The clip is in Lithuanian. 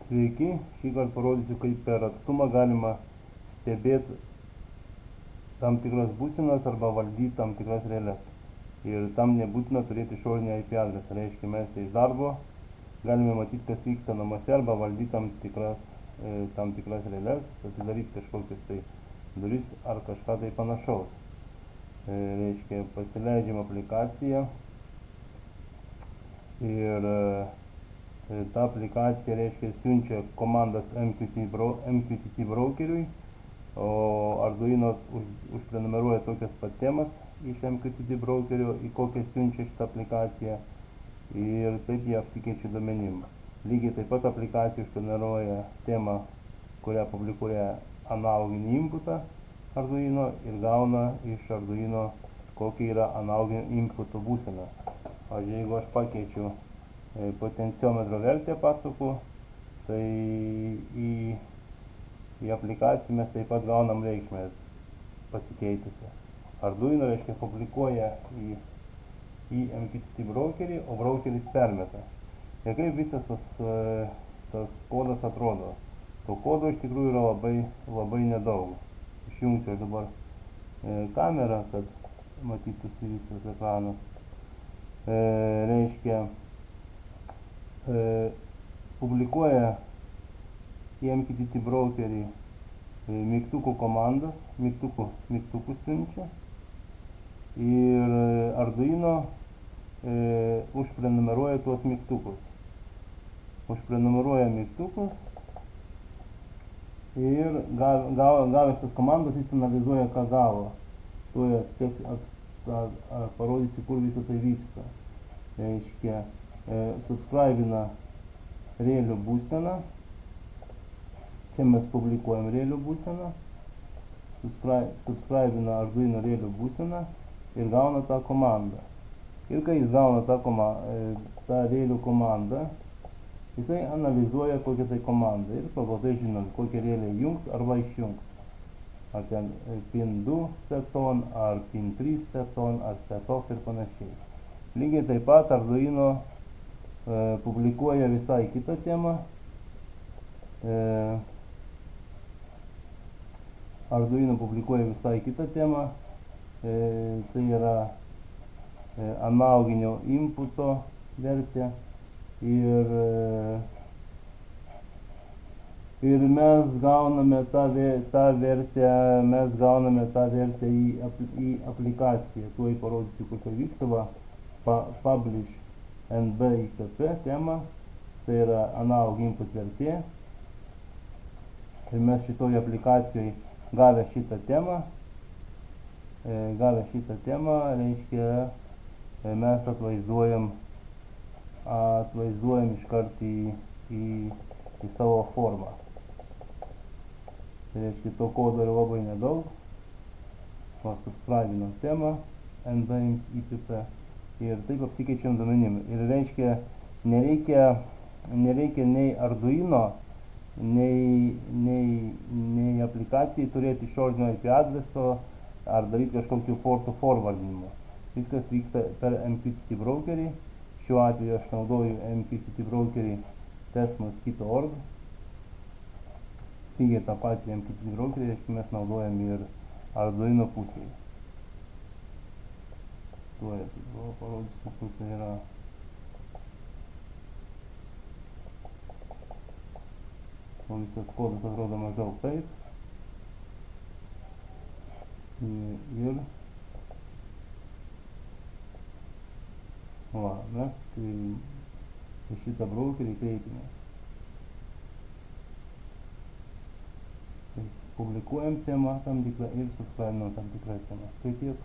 Sveiki, šį kartą parodysiu, kaip per atstumą galima stebėti tam tikras būsenas arba valdyti tam tikras realias. Ir tam nebūtina turėti išorinį IP adresą. Reiškia, mes iš darbo galime matyti, kas vyksta namuose arba valdyti tam tikras realias, atidaryti kažkokias tai duris ar kažką tai panašaus. Reiškia, pasileidžiam aplikaciją ir ta aplikacija, reiškia, siunčia komandas MQTT brokeriui, o Arduino užprenumeruoja tokias pat temas iš MQTT brokerio, į kokią siunčia šitą aplikaciją, ir taip jie apsikeičia duomenim. Lygiai taip pat aplikacija užprenumeruoja temą, kurią publikuoja analoginį inputą Arduino ir gauna iš Arduino, kokia yra analoginio inputo būsena. Pavyzdžiui, jeigu aš pakeičiu potenciometro vertę pasuku, tai į aplikaciją mes taip pat gaunam reikšmę pasikeitusią. Arduino, reiškia, publikuoja į MQTT brokerį, o brokeris permeta. Ir kaip visas tas kodas atrodo. To kodo iš tikrųjų yra labai nedaug. Išjungsiu dabar kamerą, kad matytųsi visas ekranas. Reiškia, publikuoja į MQTT brokerį mygtukų komandas, mygtukų siunčia, ir Arduino užprenumeruoja tuos mygtukus. Užprenumeruoja mygtukus ir gavęs tas komandas jis analizuoja, ką gavo. Tuoj parodysiu, kur visą tai vyksta. Reiškia, subscribina realių būseną. Čia mes publikuojam realių būseną. Subscribina Arduino realių būseną ir gauna tą komandą. Ir kai jis gauna tą realių komandą, jisai analizuoja kokią tai komandą ir pagal tai žinom, kokią realią jungti arba išjungti. Ar ten pin 2 set on, ar pin 3 set on, ar set off ir panašiai. Lygiai taip pat Arduino publikuoja visai kitą temą. Tai yra analoginio inputo vertė, ir mes gauname tą vertę į aplikaciją. Tuoj parodysiu, kur tai vyksta. Publish NB-IPP tema, tai yra analog input vertė. Ir mes šitoje aplikacijoje gavę šitą temą, reiškia, mes atvaizduojam iškart į savo formą. Tai reiškia, to kodo yra labai nedaug. Subscribinam temą NB-IPP ir taip apsikeičiam duomenim. Ir reiškia, nereikia nei Arduino, nei aplikacijai turėti išorinio IP adreso ar daryti kažkokių portų forwardinimo. Viskas vyksta per MQTT brokerį. Šiuo atveju aš naudoju MQTT brokerį test-mosquito.org. Lygiai tą patį MQTT brokerį, reiškia, mes naudojam ir Arduino pusėje. Tuoj parodysiu, kur tai yra. O visas kodas atrodo maždaug taip. Ir mes į šitą brokerį kreipimės. Publikuojam temą tam tikrą ir subscribinam tam tikrą temą. Tai tiek.